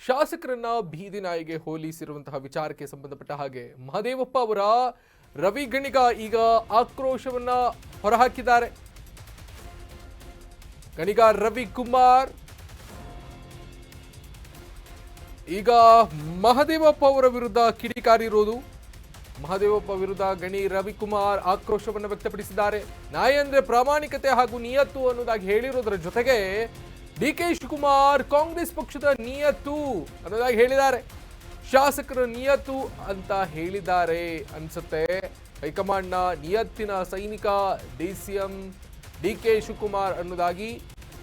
ಶಾಸಕರನ್ನ ಬೀದಿ ನಾಯಿಗೆ ಹೋಲಿಸಿರುವಂತಹ ವಿಚಾರಕ್ಕೆ ಸಂಬಂಧಪಟ್ಟ ಹಾಗೆ ಮಹದೇವಪ್ಪ ಅವರ ರವಿ ಗಣಿಗ ಈಗ ಆಕ್ರೋಶವನ್ನ ಹೊರಹಾಕಿದ್ದಾರೆ. ಗಣಿಗ ರವಿಕುಮಾರ್ ಈಗ ಮಹದೇವಪ್ಪ ಅವರ ವಿರುದ್ಧ ಕಿಡಿಕಾರಿರುವುದು. ಮಹದೇವಪ್ಪ ವಿರುದ್ಧ ಗಣಿ ರವಿಕುಮಾರ್ ಆಕ್ರೋಶವನ್ನು ವ್ಯಕ್ತಪಡಿಸಿದ್ದಾರೆ. ನಾಯಿ ಅಂದ್ರೆ ಪ್ರಾಮಾಣಿಕತೆ ಹಾಗೂ ನಿಯತ್ತು ಅನ್ನೋದಾಗಿ ಹೇಳಿರೋದ್ರ ಜೊತೆಗೆ ಡಿಕೆ ಶಿವಕುಮಾರ್ ಕಾಂಗ್ರೆಸ್ ಪಕ್ಷದ ನಿಯತ್ತು ಅನ್ನೋದಾಗಿ ಹೇಳಿದ್ದಾರೆ. ಶಾಸಕರ ನಿಯತ್ತು ಅಂತ ಹೇಳಿದ್ದಾರೆ ಅನ್ಸುತ್ತೆ. ಹೈಕಮಾಂಡ್ನ ನಿಯತ್ತಿನ ಸೈನಿಕ ಡಿಸಿಎಂ ಡಿಕೆ ಶಿವಕುಮಾರ್ ಅನ್ನೋದಾಗಿ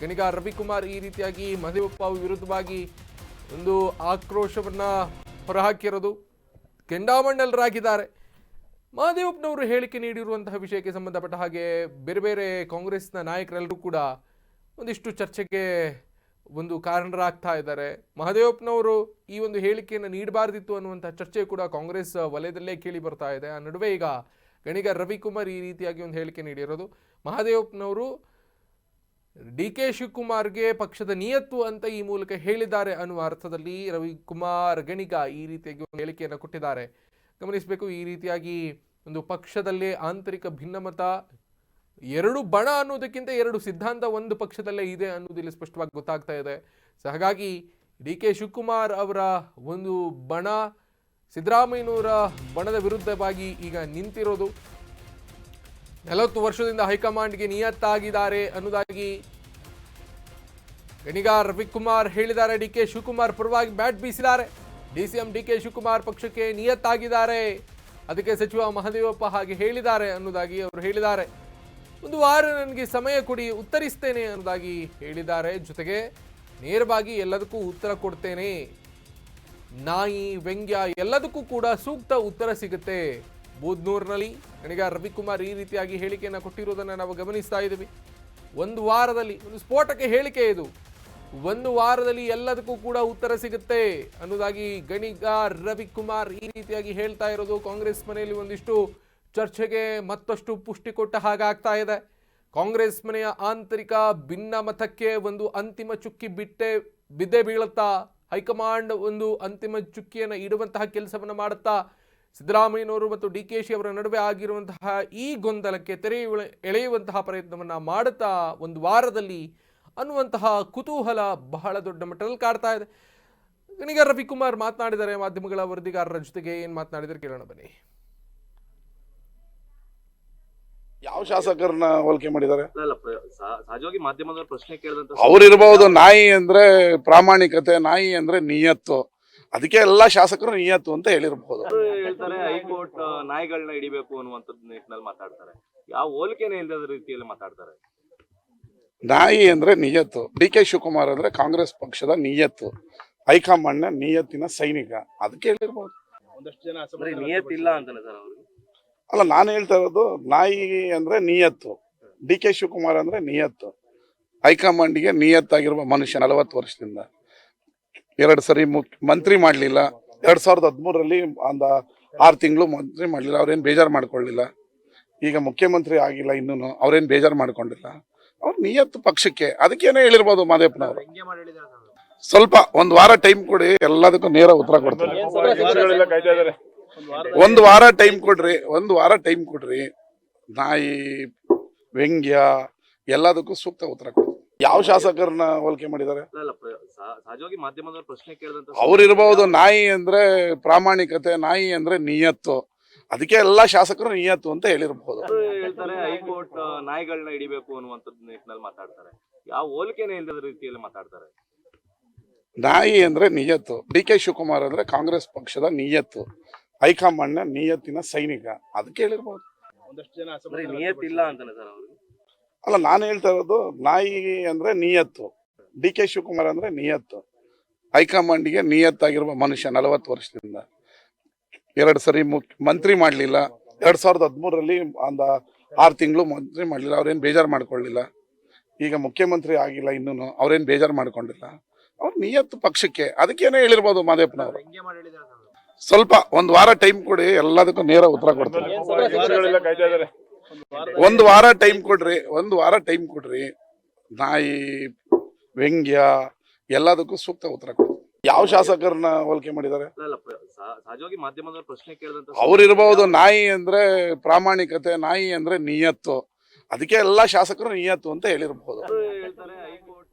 ಗಣಿಗ ರವಿಕುಮಾರ್ ಈ ರೀತಿಯಾಗಿ ಮಹದೇವಪ್ಪ ವಿರುದ್ಧವಾಗಿ ಒಂದು ಆಕ್ರೋಶವನ್ನ ಹೊರಹಾಕಿರೋದು. ಕೆಂಡಾಮಂಡಲರಾಗಿದ್ದಾರೆ. ಮಹದೇವಪ್ಪನವರು ಹೇಳಿಕೆ ನೀಡಿರುವಂತಹ ವಿಷಯಕ್ಕೆ ಸಂಬಂಧಪಟ್ಟ ಹಾಗೆ ಬೇರೆ ಬೇರೆ ಕಾಂಗ್ರೆಸ್ನ ನಾಯಕರೆಲ್ಲರೂ ಕೂಡ ಒಂದಿಷ್ಟು ಚರ್ಚೆಗೆ ಒಂದು ಕಾರಣರಾಗ್ತಾ ಇದ್ದಾರೆ. ಮಹದೇವಪ್ಪನವರು ಈ ಒಂದು ಹೇಳಿಕೆಯನ್ನು ನೀಡಬಾರ್ದಿತ್ತು ಅನ್ನುವಂಥ ಚರ್ಚೆ ಕೂಡ ಕಾಂಗ್ರೆಸ್ ವಲಯದಲ್ಲೇ ಕೇಳಿ ಬರ್ತಾ ಇದೆ. ಆ ನಡುವೆ ಈಗ ಗಣಿಗ ರವಿಕುಮಾರ್ ಈ ರೀತಿಯಾಗಿ ಒಂದು ಹೇಳಿಕೆ ನೀಡಿರೋದು. ಮಹದೇವಪ್ಪನವರು ಡಿ ಕೆ ಶಿವಕುಮಾರ್ಗೆ ಪಕ್ಷದ ನಿಯತ್ತು ಅಂತ ಈ ಮೂಲಕ ಹೇಳಿದ್ದಾರೆ ಅನ್ನುವ ಅರ್ಥದಲ್ಲಿ ರವಿಕುಮಾರ್ ಗಣಿಗ ಈ ರೀತಿಯಾಗಿ ಒಂದು ಹೇಳಿಕೆಯನ್ನು ಕೊಟ್ಟಿದ್ದಾರೆ. ಗಮನಿಸಬೇಕು, ಈ ರೀತಿಯಾಗಿ ಒಂದು ಪಕ್ಷದಲ್ಲೇ ಆಂತರಿಕ ಭಿನ್ನಮತ, ಎರಡು ಬಣ ಅನ್ನೋದಕ್ಕಿಂತ ಎರಡು ಸಿದ್ಧಾಂತ ಒಂದು ಪಕ್ಷದಲ್ಲೇ ಇದೆ ಅನ್ನೋದು ಇಲ್ಲಿ ಸ್ಪಷ್ಟವಾಗಿ ಗೊತ್ತಾಗ್ತಾ ಇದೆ. ಸೊ ಹಾಗಾಗಿ ಡಿ ಕೆ ಶಿವಕುಮಾರ್ ಅವರ ಒಂದು ಬಣ ಸಿದ್ದರಾಮಯ್ಯನವರ ಬಣದ ವಿರುದ್ಧವಾಗಿ ಈಗ ನಿಂತಿರೋದು. 40 ವರ್ಷದಿಂದ ಹೈಕಮಾಂಡ್ಗೆ ನಿಯತ್ತಾಗಿದ್ದಾರೆ ಅನ್ನೋದಾಗಿ ಗಣಿಗ ರವಿಕುಮಾರ್ ಹೇಳಿದ್ದಾರೆ. ಡಿ ಕೆ ಶಿವಕುಮಾರ್ ಪರವಾಗಿ ಬ್ಯಾಟ್ ಬೀಸಿದ್ದಾರೆ. ಡಿಸಿಎಂ ಡಿ ಕೆ ಶಿವಕುಮಾರ್ ಪಕ್ಷಕ್ಕೆ ನಿಯತ್ತಾಗಿದ್ದಾರೆ, ಅದಕ್ಕೆ ಸಚಿವ ಮಹದೇವಪ್ಪ ಹಾಗೆ ಹೇಳಿದ್ದಾರೆ ಅನ್ನೋದಾಗಿ ಅವರು ಹೇಳಿದ್ದಾರೆ. ಒಂದು ವಾರ ನನಗೆ ಸಮಯ ಕೊಡಿ, ಉತ್ತರಿಸ್ತೇನೆ ಅನ್ನೋದಾಗಿ ಹೇಳಿದ್ದಾರೆ. ಜೊತೆಗೆ ನೇರವಾಗಿ ಎಲ್ಲದಕ್ಕೂ ಉತ್ತರ ಕೊಡ್ತೇನೆ, ನಾಯಿ ವ್ಯಂಗ್ಯ ಎಲ್ಲದಕ್ಕೂ ಕೂಡ ಸೂಕ್ತ ಉತ್ತರ ಸಿಗುತ್ತೆ. ಬೂದ್ನೂರಿನಲ್ಲಿ ಗಣಿಗ ರವಿಕುಮಾರ್ ಈ ರೀತಿಯಾಗಿ ಹೇಳಿಕೆಯನ್ನು ಕೊಟ್ಟಿರುವುದನ್ನು ನಾವು ಗಮನಿಸ್ತಾ ಇದ್ದೀವಿ. ಒಂದು ವಾರದಲ್ಲಿ ಒಂದು ಸ್ಫೋಟಕ್ಕೆ ಹೇಳಿಕೆ ಇದು. ಒಂದು ವಾರದಲ್ಲಿ ಎಲ್ಲದಕ್ಕೂ ಕೂಡ ಉತ್ತರ ಸಿಗುತ್ತೆ ಅನ್ನೋದಾಗಿ ಗಣಿಗ ರವಿಕುಮಾರ್ ಈ ರೀತಿಯಾಗಿ ಹೇಳ್ತಾ ಇರೋದು ಕಾಂಗ್ರೆಸ್ ಮನೆಯಲ್ಲಿ ಒಂದಿಷ್ಟು ಚರ್ಚೆಗೆ ಮತ್ತಷ್ಟು ಪುಷ್ಟಿ ಕೊಟ್ಟ ಹಾಗಾಗ್ತಾ ಇದೆ. ಕಾಂಗ್ರೆಸ್ ಮನೆಯ ಆಂತರಿಕ ಭಿನ್ನಮತಕ್ಕೆ ಒಂದು ಅಂತಿಮ ಚುಕ್ಕಿ ಬಿದ್ದೇ ಬೀಳುತ್ತಾ, ಹೈಕಮಾಂಡ್ ಒಂದು ಅಂತಿಮ ಚುಕ್ಕಿಯನ್ನು ಇಡುವಂತಹ ಕೆಲಸವನ್ನು ಮಾಡುತ್ತಾ, ಸಿದ್ದರಾಮಯ್ಯನವರು ಮತ್ತು ಡಿ ಕೆ ಶಿ ಅವರ ನಡುವೆ ಆಗಿರುವಂತಹ ಈ ಗೊಂದಲಕ್ಕೆ ತೆರೆ ಎಳೆಯುವಂತಹ ಪ್ರಯತ್ನವನ್ನು ಮಾಡುತ್ತಾ ಒಂದು ವಾರದಲ್ಲಿ ಅನ್ನುವಂತಹ ಕುತೂಹಲ ಬಹಳ ದೊಡ್ಡ ಮಟ್ಟದಲ್ಲಿ ಕಾಡ್ತಾ ಇದೆ. ಗಣಿಗ ರವಿಕುಮಾರ್ ಮಾತನಾಡಿದ್ದಾರೆ. ಮಾಧ್ಯಮಗಳ ವರದಿಗಾರರ ಜೊತೆಗೆ ಏನು ಮಾತನಾಡಿದರೆ ಕೇಳೋಣ ಬನ್ನಿ. ಯಾವ ಶಾಸಕರನ್ನ ಹೋಲಿಕೆ ಮಾಡಿದ್ದಾರೆ? ಸಹಜವಾಗಿ ಮಾಧ್ಯಮದವರು ಪ್ರಶ್ನೆ ಕೇಳಿದಂತ ಅವ್ರಿರ್ಬಹುದು. ನಾಯಿ ಅಂದ್ರೆ ಪ್ರಾಮಾಣಿಕತೆ, ನಾಯಿ ಅಂದ್ರೆ ನಿಯತ್ತು, ಅದಕ್ಕೆ ಎಲ್ಲಾ ಶಾಸಕರು ನಿಯತ್ತು ಅಂತ ಹೇಳಿರ್ಬಹುದು. ಹೇಳ್ತಾರೆ ಹೈಕೋರ್ಟ್ ನಾಯಿಗಳನ್ನ ಹಿಡಿಬೇಕು ಅನ್ನುವಂಥದ್ದು ನಿಟ್ಟಿನಲ್ಲಿ ಮಾತಾಡ್ತಾರೆ. ಯಾವ ಹೋಲಿಕೆನೇ ಇಲ್ಲದ ರೀತಿಯಲ್ಲಿ ಮಾತಾಡ್ತಾರೆ. ನಾಯಿ ಅಂದ್ರೆ ನಿಯತ್ತು, ಡಿ ಕೆ ಶಿವಕುಮಾರ್ ಅಂದ್ರೆ ಕಾಂಗ್ರೆಸ್ ಪಕ್ಷದ ನಿಯತ್ತು, ಹೈಕಮಾಂಡ್ನ ನಿಯತ್ತಿನ ಸೈನಿಕ, ಅದಕ್ಕೆ ಹೇಳಿರ್ಬಹುದು. ಒಂದಷ್ಟು ಜನ ನಿಯತ್ತಿಲ್ಲ ಅಂತಾನೆ ಸರ್ ಅವರು. ಅಲ್ಲ, ನಾನು ಹೇಳ್ತಾ ಇರೋದು ನಾಯಿ ಅಂದ್ರೆ ನಿಯತ್ತು, ಡಿ ಕೆ ಶಿವಕುಮಾರ್ ಅಂದ್ರೆ ನಿಯತ್ತು, ಹೈಕಮಾಂಡ್ಗೆ ನಿಯತ್ತಾಗಿರುವ ಮನುಷ್ಯ. 40 ವರ್ಷದಿಂದ 2 ಸರಿ ಮಂತ್ರಿ ಮಾಡ್ಲಿಲ್ಲ. 2013ರಲ್ಲಿ ಒಂದು 6 ತಿಂಗಳು ಮಂತ್ರಿ ಮಾಡ್ಲಿಲ್ಲ. ಅವ್ರೇನ್ ಬೇಜಾರು ಮಾಡ್ಕೊಳ್ಳಿಲ್ಲ. ಈಗ ಮುಖ್ಯಮಂತ್ರಿ ಆಗಿಲ್ಲ, ಇನ್ನೂ ಅವ್ರೇನ್ ಬೇಜಾರು ಮಾಡ್ಕೊಂಡಿಲ್ಲ. ಅವ್ರ ನಿಯತ್ತು ಪಕ್ಷಕ್ಕೆ, ಅದಕ್ಕೇನೆ ಹೇಳಿರ್ಬೋದು ಮಹದೇವಪ್ಪನವರು. ಸ್ವಲ್ಪ ಒಂದು ವಾರ ಟೈಮ್ ಕೊಡಿ, ಎಲ್ಲದಕ್ಕೂ ನೇರ ಉತ್ತರ ಕೊಡ್ತಾರೆ. ಒಂದು ವಾರ ಟೈಮ್ ಕೊಡ್ರಿ, ನಾಯಿ ವ್ಯಂಗ್ಯ ಎಲ್ಲದಕ್ಕೂ ಸೂಕ್ತ ಉತ್ತರ ಕೊಡ್ತಾರೆ. ಯಾವ ಶಾಸಕರನ್ನ ಹೋಲಿಕೆ ಮಾಡಿದ್ದಾರೆ? ಸಹಜವಾಗಿ ಮಾಧ್ಯಮದವರು ಪ್ರಶ್ನೆ ಕೇಳಿದಂತ ಅವ್ರಿರ್ಬಹುದು. ನಾಯಿ ಅಂದ್ರೆ ಪ್ರಾಮಾಣಿಕತೆ, ನಾಯಿ ಅಂದ್ರೆ ನಿಯತ್ತು, ಅದಕ್ಕೆ ಎಲ್ಲಾ ಶಾಸಕರು ನಿಯತ್ತು ಅಂತ ಹೇಳಿರ್ಬಹುದು. ಹೇಳ್ತಾರೆ ಹೈಕೋರ್ಟ್ ನಾಯಿಗಳನ್ನ ಹಿಡಿಬೇಕು ಅನ್ನುವಂಥದ್ದು ನಿಟ್ಟಿನಲ್ಲಿ ಮಾತಾಡ್ತಾರೆ. ಯಾವ ಹೋಲಿಕೆನೇ ಇಲ್ಲದ ರೀತಿಯಲ್ಲಿ ಮಾತಾಡ್ತಾರೆ. ನಾಯಿ ಅಂದ್ರೆ ನಿಯತ್ತು, ಡಿ ಕೆ ಶಿವಕುಮಾರ್ ಅಂದ್ರೆ ಕಾಂಗ್ರೆಸ್ ಪಕ್ಷದ ನಿಯತ್ತು, ಹೈಕಮಾಂಡ್ನ ನಿಯತ್ತಿನ ಸೈನಿಕ, ಅದಕ್ಕೆ ಹೇಳಿರ್ಬಹುದು. ಒಂದಷ್ಟು ಜನ ನಿಯತ್ತಿಲ್ಲ ಅಂತಾನೆ ಸರ್ ಅವರು. ಅಲ್ಲ, ನಾನು ಹೇಳ್ತಾ ಇರೋದು ನಾಯಿ ಅಂದ್ರೆ ನಿಯತ್ತು, ಡಿ ಕೆ ಶಿವಕುಮಾರ್ ಅಂದ್ರೆ ನಿಯತ್ತು, ಹೈಕಮಾಂಡ್ಗೆ ನಿಯತ್ತಾಗಿರುವ ಮನುಷ್ಯ. 40 ವರ್ಷದಿಂದ 2 ಸರಿ ಮಂತ್ರಿ ಮಾಡ್ಲಿಲ್ಲ. 2013ರಲ್ಲಿ ಒಂದು 6 ತಿಂಗಳು ಮಂತ್ರಿ ಮಾಡ್ಲಿಲ್ಲ. ಅವ್ರೇನ್ ಬೇಜಾರು ಮಾಡ್ಕೊಳ್ಳಿಲ್ಲ. ಈಗ ಮುಖ್ಯಮಂತ್ರಿ ಆಗಿಲ್ಲ, ಇನ್ನೂ ಅವ್ರೇನ್ ಬೇಜಾರು ಮಾಡ್ಕೊಂಡಿಲ್ಲ. ಅವ್ರ ನಿಯತ್ತು ಪಕ್ಷಕ್ಕೆ, ಅದಕ್ಕೇನೆ ಹೇಳಿರ್ಬೋದು ಮಹದೇವಪ್ಪನವರು. ಸ್ವಲ್ಪ ಒಂದು ವಾರ ಟೈಮ್ ಕೊಡಿ, ಎಲ್ಲದಕ್ಕೂ ನೇರ ಉತ್ತರ ಕೊಡ್ತಾರೆ. ಒಂದು ವಾರ ಟೈಮ್ ಕೊಡ್ರಿ, ನಾಯಿ ವ್ಯಂಗ್ಯ ಎಲ್ಲದಕ್ಕೂ ಸೂಕ್ತ ಉತ್ತರ ಕೊಡ್ತಾರೆ. ಯಾವ ಶಾಸಕರನ್ನ ಹೋಲಿಕೆ ಮಾಡಿದ್ದಾರೆ? ಅಲ್ಲ ಸಹಜವಾಗಿ ಮಾಧ್ಯಮದವ್ರ ಪ್ರಶ್ನೆ ಕೇಳಿದಂತ ಅವ್ರಿರ್ಬಹುದು. ನಾಯಿ ಅಂದ್ರೆ ಪ್ರಾಮಾಣಿಕತೆ, ನಾಯಿ ಅಂದ್ರೆ ನಿಯತ್ತು, ಅದಕ್ಕೆ ಎಲ್ಲಾ ಶಾಸಕರು ನಿಯತ್ತು ಅಂತ ಹೇಳಿರ್ಬಹುದು. ಹೇಳ್ತಾರೆ ಹೈಕೋರ್ಟ್